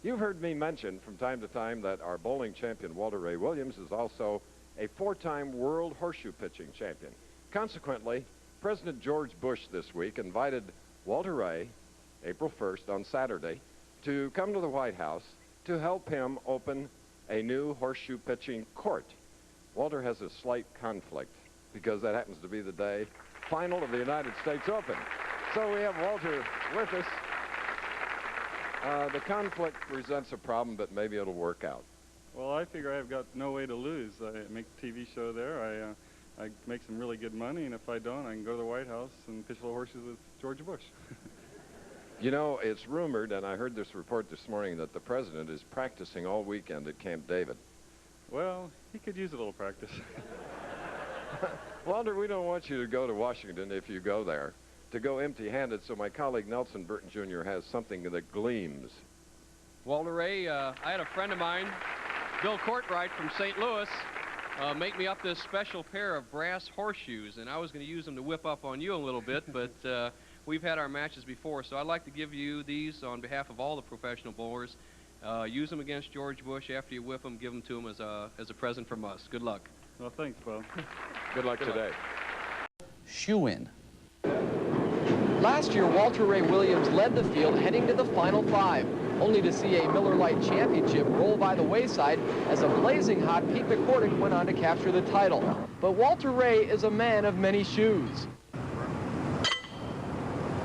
You've heard me mention from time to time that our bowling champion, Walter Ray Williams, is also a 4-time world horseshoe pitching champion. Consequently, President George Bush this week invited Walter Ray, April 1st on Saturday, to come to the White House to help him open a new horseshoe pitching court. Walter has a slight conflict because that happens to be the day final of the United States Open. So we have Walter with us. The conflict presents a problem, but maybe it'll work out. Well, I figure I've got no way to lose. I make a TV show there. I make some really good money, and if I don't, I can go to the White House and pitch little horseshoes with George Bush. You know, it's rumored, and I heard this report this morning, that the president is practicing all weekend at Camp David. Well, he could use a little practice. Walter, we don't want you to go to Washington, if you go there, to go empty-handed, so my colleague Nelson Burton Jr. has something that gleams. Walter Ray, I had a friend of mine, Bill Courtright from St. Louis, make me up this special pair of brass horseshoes, and I was going to use them to whip up on you a little bit, but we've had our matches before, so I'd like to give you these on behalf of all the professional bowlers. Use them against George Bush. After you whip them, give them to him as a present from us. Good luck. Well, thanks, Bob. Good luck today. Shoe-in. Last year, Walter Ray Williams led the field heading to the Final Five, only to see a Miller Lite Championship roll by the wayside as a blazing hot Pete McCordick went on to capture the title. But Walter Ray is a man of many shoes.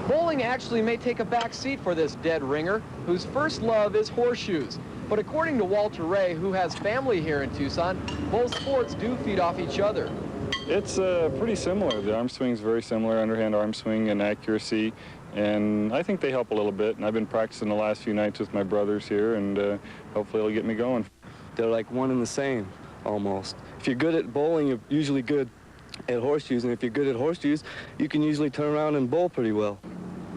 Bowling actually may take a back seat for this dead ringer, whose first love is horseshoes. But according to Walter Ray, who has family here in Tucson, both sports do feed off each other. It's pretty similar. The arm swing's very similar, underhand arm swing and accuracy, and I think they help a little bit. And I've been practicing the last few nights with my brothers here, and hopefully it'll get me going. They're like one and the same, almost. If you're good at bowling, you're usually good at horseshoes, and if you're good at horseshoes, you can usually turn around and bowl pretty well.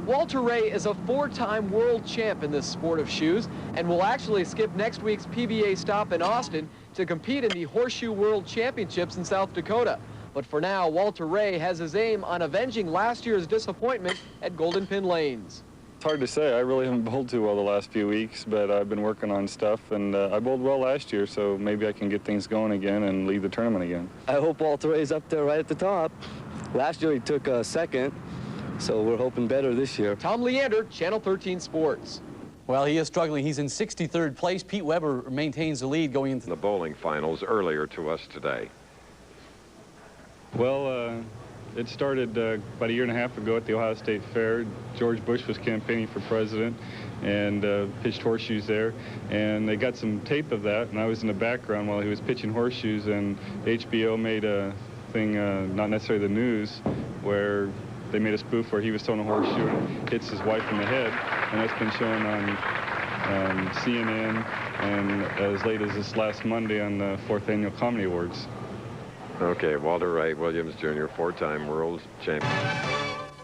Walter Ray is a 4-time world champ in this sport of shoes and will actually skip next week's PBA stop in Austin to compete in the Horseshoe World Championships in South Dakota. But for now, Walter Ray has his aim on avenging last year's disappointment at Golden Pin Lanes. It's hard to say. I really haven't bowled too well the last few weeks, but I've been working on stuff, and I bowled well last year, so maybe I can get things going again and lead the tournament again. I hope Walter Ray's up there right at the top. Last year he took second, so we're hoping better this year. Tom Leander, Channel 13 Sports. Well, he is struggling. He's in 63rd place. Pete Weber maintains the lead going into The bowling finals earlier to us today. Well, it started about a year and a half ago at the Ohio State Fair. George Bush was campaigning for president and pitched horseshoes there. And they got some tape of that, and I was in the background while he was pitching horseshoes, and HBO made a thing, not necessarily the news, where they made a spoof where he was throwing a horseshoe and hits his wife in the head, and that's been shown on CNN and as late as this last Monday on the 4th Annual Comedy Awards. Okay, Walter Ray Williams Jr., 4-time world champion.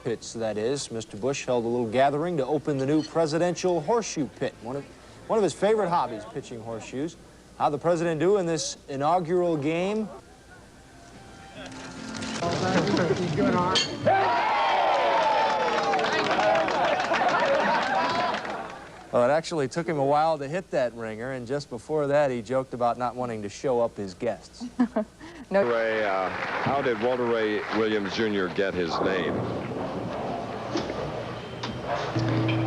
Pits, that is. Mr. Bush held a little gathering to open the new presidential horseshoe pit. One of his favorite hobbies, pitching horseshoes. How'd the president do in this inaugural game? Good arm. Well, it actually took him a while to hit that ringer, and just before that, he joked about not wanting to show up his guests. No. Ray, how did Walter Ray Williams Jr. get his name?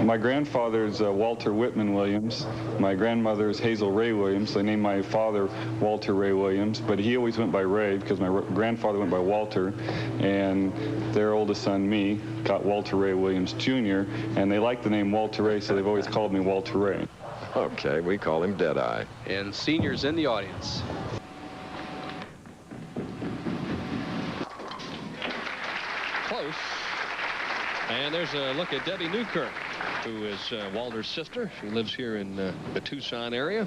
My grandfather's Walter Whitman Williams. My grandmother's Hazel Ray Williams. They named my father Walter Ray Williams, but he always went by Ray because my grandfather went by Walter, and their oldest son, me, got Walter Ray Williams Jr., and they like the name Walter Ray, so they've always called me Walter Ray. Okay, we call him Deadeye. And seniors in the audience. Close. And there's a look at Debbie Newkirk, who is Walter's sister. She lives here in the Tucson area.